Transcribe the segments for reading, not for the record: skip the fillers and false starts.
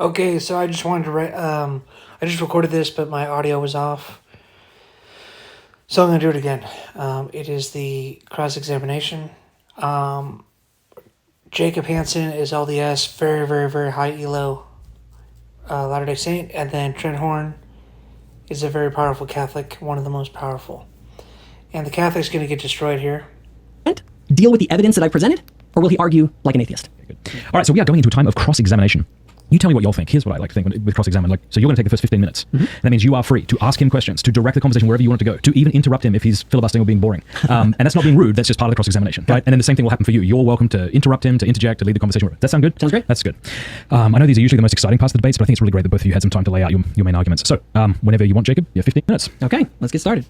Okay, so I just wanted to I just recorded this, but my audio was off. So I'm going to do it again. It is the cross-examination. Jacob Hanson is LDS, very, very, very high ELO Latter-day Saint. And then Trent Horn is a very powerful Catholic, one of the most powerful. And the Catholic's going to get destroyed here. Deal with the evidence that I presented, or will he argue like an atheist? Good. All right, so we are going into a time of cross-examination. You tell me what y'all think. Here's what I like to think with cross-examine. So you're going to take the first 15 minutes. Mm-hmm. That means you are free to ask him questions, to direct the conversation wherever you want it to go, to even interrupt him if he's filibustering or being boring. And that's not being rude. That's just part of the cross-examination, right? And then the same thing will happen for you. You're welcome to interrupt him, to interject, to lead the conversation. Does that sound good? Sounds great. That's good. I know these are usually the most exciting parts of the debates, but I think it's really great that both of you had some time to lay out your main arguments. So whenever you want, Jacob, you have 15 minutes. Okay, let's get started.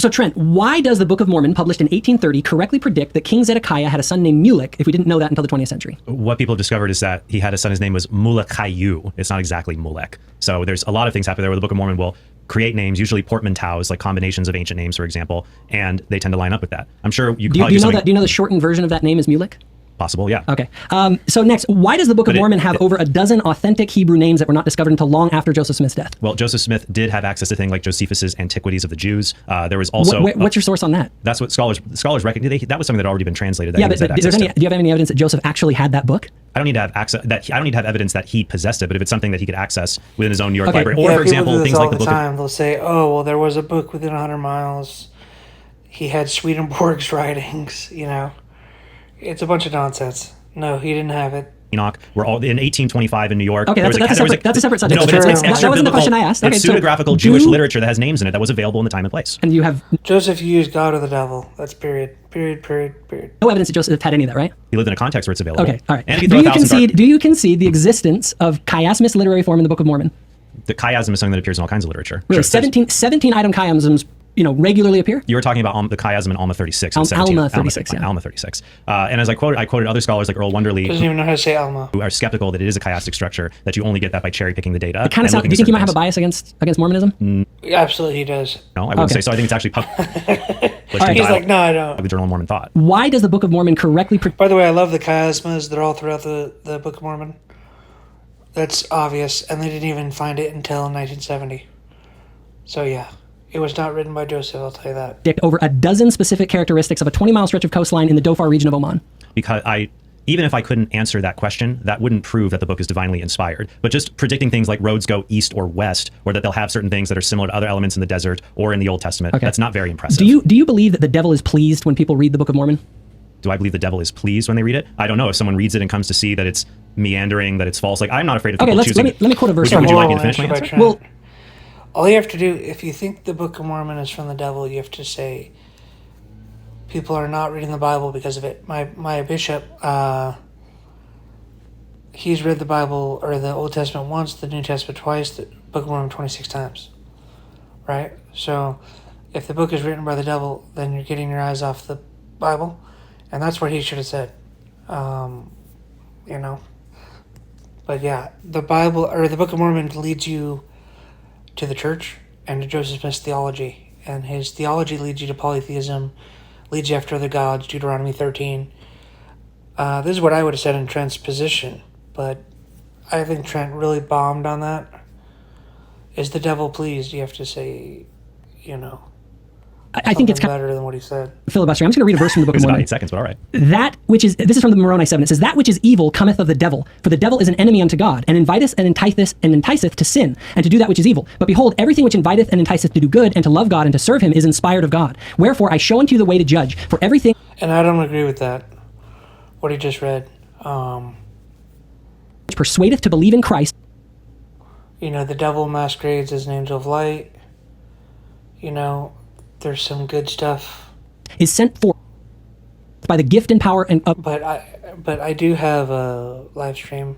So Trent, why does the Book of Mormon, published in 1830, correctly predict that King Zedekiah had a son named Mulek if we didn't know that until the 20th century? What people have discovered is that he had a son, his name was Mulekayu. It's not exactly Mulek. So there's a lot of things happening there where the Book of Mormon will create names, usually portmanteaus, like combinations of ancient names, for example, and they tend to line up with that. I'm sure you could do you know the shortened version of that name is Mulek? Possible, yeah. Okay. So next, why does the Book of Mormon have over a dozen authentic Hebrew names that were not discovered until long after Joseph Smith's death? Well, Joseph Smith did have access to things like Josephus's Antiquities of the Jews. There was also... What's your source on that? That's what scholars reckon. That was something that had already been translated. Yeah, but do you have any evidence that Joseph actually had that book? I don't need to have access. I don't need to have evidence that he possessed it, but if it's something that he could access within his own New York library, or for example, things like the book. They'll say, "Oh, well, there was a book within 100 miles. He had Swedenborg's writings." You know, it's a bunch of nonsense. No, he didn't have it. Enoch were all in 1825 in New York. Okay, that's a separate subject. No, but that wasn't the question I asked. Okay, it's pseudegraphical Jewish literature that has names in it that was available in the time and place. And you have... Joseph used God or the devil. That's period. No evidence that Joseph had any of that, right? He lived in a context where it's available. Okay, all right. And do you concede the existence of chiasmus literary form in the Book of Mormon? The chiasm is something that appears in all kinds of literature. Really, sure. 17 item chiasms regularly appear? You were talking about the chiasm in Alma 36. Alma 36, yeah. Alma 36. And as I quoted other scholars like Earl Wonderly, doesn't even know how to say Alma, who are skeptical that it is a chiastic structure, that you only get that by cherry picking the data. It kind of sounds. Do you think he might have a bias against Mormonism? Absolutely, he does. No, I wouldn't say so. I think it's actually He's like, no, I don't. The Journal of Mormon Thought. Why does the Book of Mormon correctly... By the way, I love the chiasmas. They're all throughout the Book of Mormon. That's obvious, and they didn't even find it until 1970. So yeah. It was not written by Joseph, I'll tell you that. Over a dozen specific characteristics of a 20-mile stretch of coastline in the Dhofar region of Oman. Because even if I couldn't answer that question, that wouldn't prove that the book is divinely inspired. But just predicting things like roads go east or west, or that they'll have certain things that are similar to other elements in the desert or in the Old Testament, that's not very impressive. Do you believe that the devil is pleased when people read the Book of Mormon? Do I believe the devil is pleased when they read it? I don't know. If someone reads it and comes to see that it's meandering, that it's false, like I'm not afraid of people choosing. Let me quote a verse. Would you like me to finish my answer? Well, all you have to do, if you think the Book of Mormon is from the devil, you have to say, people are not reading the Bible because of it. My bishop, he's read the Bible, or the Old Testament once, the New Testament twice, the Book of Mormon 26 times. Right? So, if the book is written by the devil, then you're getting your eyes off the Bible. And that's what he should have said. But yeah, the Bible, or the Book of Mormon leads you to the church and to Joseph Smith's theology. And his theology leads you to polytheism, leads you after other gods, Deuteronomy 13. This is what I would have said in Trent's position, but I think Trent really bombed on that. Is the devil pleased? You have to say, I think it's better than what he said. Filibustering. I'm just going to read a verse from the Book of Mormon. About 8 seconds, but all right. This is from the Moroni 7. It says, "That which is evil cometh of the devil, for the devil is an enemy unto God, and inviteth and enticeth to sin, and to do that which is evil. But behold, everything which inviteth and enticeth to do good, and to love God, and to serve him, is inspired of God. Wherefore I show unto you the way to judge, for everything..." And I don't agree with that, what he just read. "Which persuadeth to believe in Christ..." The devil masquerades as an angel of light. There's some good stuff. "Is sent forth by the gift and power and..." But I do have a live stream.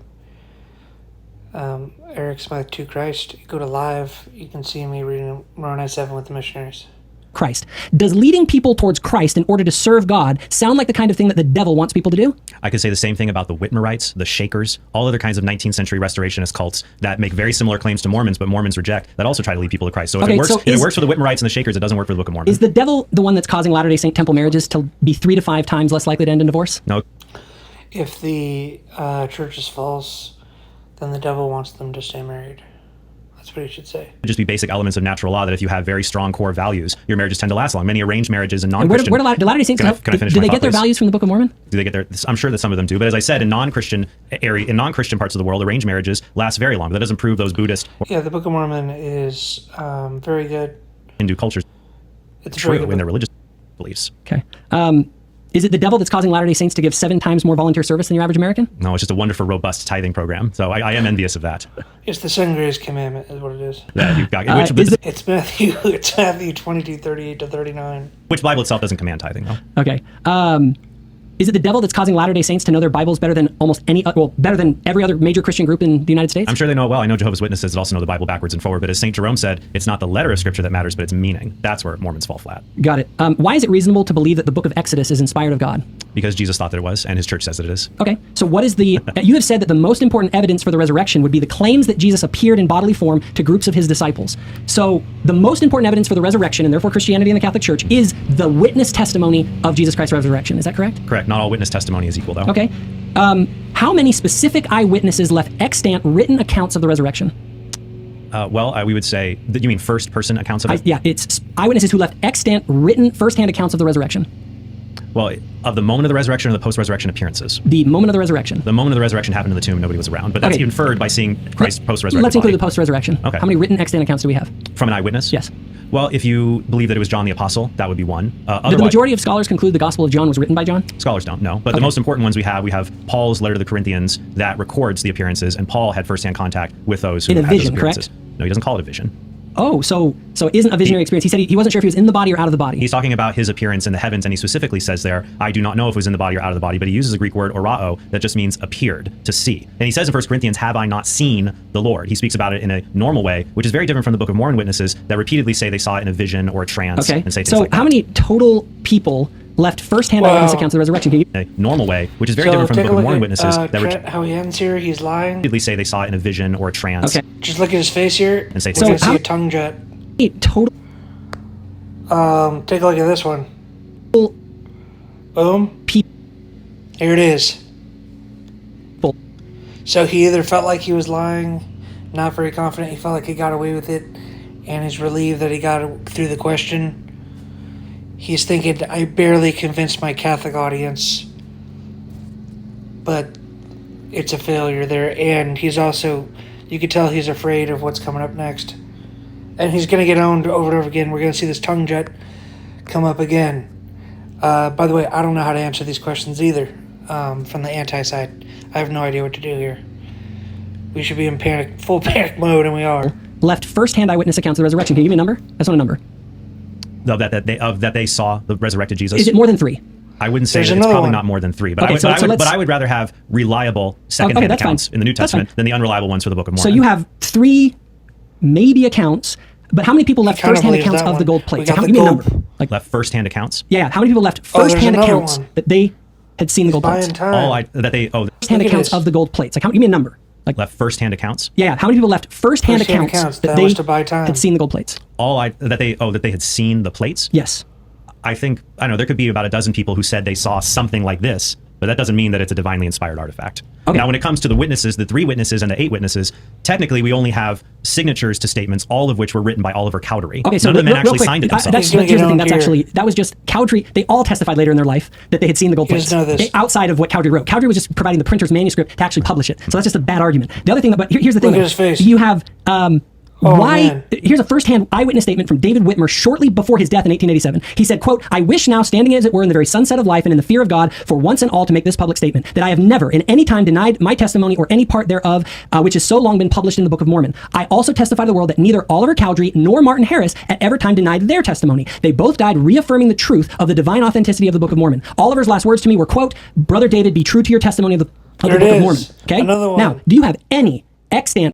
Eric Smith to Christ. Go to live. You can see me reading Moroni 7 with the missionaries. Christ. Does leading people towards Christ in order to serve God sound like the kind of thing that the devil wants people to do? I could say the same thing about the Whitmerites, the Shakers, all other kinds of 19th century restorationist cults that make very similar claims to Mormons, but Mormons reject, that also try to lead people to Christ. So if it works for the Whitmerites and the Shakers, it doesn't work for the Book of Mormon. Is the devil the one that's causing Latter-day Saint temple marriages to be 3 to 5 times less likely to end in divorce? No. If the church is false, then the devil wants them to stay married. That's what he should say. Just be basic elements of natural law that if you have very strong core values, your marriages tend to last long. Many arranged marriages and And non-Christian. where do Latter-day Saints Can I finish do my they thought, get their please? values from the Book of Mormon? Do they get their? I'm sure that some of them do, but as I said, in non-Christian parts of the world, arranged marriages last very long. But that doesn't prove those Buddhist or Yeah, the Book of Mormon is very good. Hindu cultures It's a very true good in their book. religious beliefs. Okay. Is it the devil that's causing Latter-day Saints to give 7 times more volunteer service than your average American? No, it's just a wonderful, robust tithing program. So I am envious of that. It's the second greatest commandment, is what it is. Yeah, you've got, It's Matthew. It's Matthew 22:38-39. which Bible itself doesn't command tithing, though. Okay. Is it the devil that's causing Latter-day Saints to know their Bibles better than better than every other major Christian group in the United States? I'm sure they know it well. I know Jehovah's Witnesses that also know the Bible backwards and forward. But as St. Jerome said, it's not the letter of Scripture that matters, but its meaning. That's where Mormons fall flat. Got it. Why is it reasonable to believe that the book of Exodus is inspired of God? Because Jesus thought that it was, and his church says that it is. Okay, so what is the... You have said that the most important evidence for the resurrection would be the claims that Jesus appeared in bodily form to groups of his disciples. So the most important evidence for the resurrection, and therefore Christianity and the Catholic Church, is the witness testimony of Jesus Christ's resurrection. Is that correct? Correct. Not all witness testimony is equal, though. Okay. How many specific eyewitnesses left extant written accounts of the resurrection? We would say that you mean first-person accounts of it? Yeah, it's eyewitnesses who left extant written first-hand accounts of the resurrection. Well, of the moment of the resurrection or the post-resurrection appearances? The moment of the resurrection. The moment of the resurrection happened in the tomb. Nobody was around. But that's Okay. inferred by seeing Christ's post-resurrection Let's include body. the post-resurrection. Okay. How many written extant accounts do we have? From an eyewitness? Yes. Well, if you believe that it was John the Apostle, that would be one. Do the Otherwise, majority of scholars conclude the Gospel of John was written by John? scholars don't know. But the Okay. most important ones we have Paul's letter to the Corinthians that records the appearances, and Paul had firsthand contact with those who In a had those vision, appearances. correct? No, he doesn't call it a vision. Oh, so it isn't a visionary experience. He said he wasn't sure if he was in the body or out of the body. He's talking about his appearance in the heavens, and he specifically says there, I do not know if it was in the body or out of the body, but he uses a Greek word, orao, that just means appeared, to see. And he says in 1 Corinthians, have I not seen the Lord? He speaks about it in a normal way, which is very different from the Book of Mormon witnesses that repeatedly say they saw it in a vision or a trance Okay. and say things So like that. how many total people left first-hand eyewitness accounts of the resurrection? Can you, In a normal way, which is very So different from the take Book a of look Mormon at witnesses that Trent, how he ends here. He's lying. repeatedly say they saw it in a vision or a trance. Okay. Just look at his face here. And say We're things gonna like see how- a tongue jet. total Take a look at this one. Boom. people? Here it is. So he either felt like he was lying, not very confident, he felt like he got away with it, and is relieved that he got through the question. He's thinking, I barely convinced my Catholic audience, but it's a failure there. And he's also, you could tell he's afraid of what's coming up next. And he's going to get owned over and over again. We're going to see this tongue jet come up again. By the way, I don't know how to answer these questions either from the anti-side. I have no idea what to do here. We should be in full panic mode, and we are. Left first-hand eyewitness accounts of the resurrection. Can you give me a number? I just want a number. That they saw the resurrected Jesus. Is it more than 3? I wouldn't say There's that it's another probably one. not more than 3, but, Okay, but I would rather have reliable second-hand that's accounts fine. in the New That's Testament fine. than the unreliable ones for the Book of Mormon. So you have 3 maybe accounts, but how many people left kinda first-hand believes accounts that of the one. gold We plates? got How, the give me a gold. number. Like, left first-hand accounts. yeah, how many people left Oh, there's first-hand another accounts one. that they had seen the gold plates? Buying time. First-hand Look at accounts this. of the gold plates. Like, give me a number. Like, left first-hand accounts. yeah, how many people left first-hand First-hand accounts accounts, that that they was to buy time. had seen the gold plates? That they had seen the plates. Yes. I think, I don't know, there could be about a dozen people who said they saw something like this, but that doesn't mean that it's a divinely inspired artifact. Okay. Now, when it comes to the witnesses, the 3 witnesses and the 8 witnesses, technically we only have signatures to statements, all of which were written by Oliver Cowdery. Okay, so None of the men real actually quick, signed it that's, themselves. He's gonna here's the get thing. on That's here. actually that was just Cowdery. They all testified later in their life that they had seen the gold You plates. guys know this. Outside of what Cowdery wrote, Cowdery was just providing the printer's manuscript to actually publish it. So that's just a bad argument. The other thing, but here's the thing. Look at his face. You have. Why? man. Here's a first-hand eyewitness statement from David Whitmer shortly before his death in 1887. He said, quote, I wish now, standing as it were in the very sunset of life and in the fear of God, for once and all to make this public statement, that I have never in any time denied my testimony or any part thereof, which has so long been published in the Book of Mormon. I also testify to the world that neither Oliver Cowdery nor Martin Harris at ever time denied their testimony. They both died reaffirming the truth of the divine authenticity of the Book of Mormon. Oliver's last words to me were, quote, Brother David, be true to your testimony of the There Book it of Mormon. is. Okay? Another one. Now, do you have any extant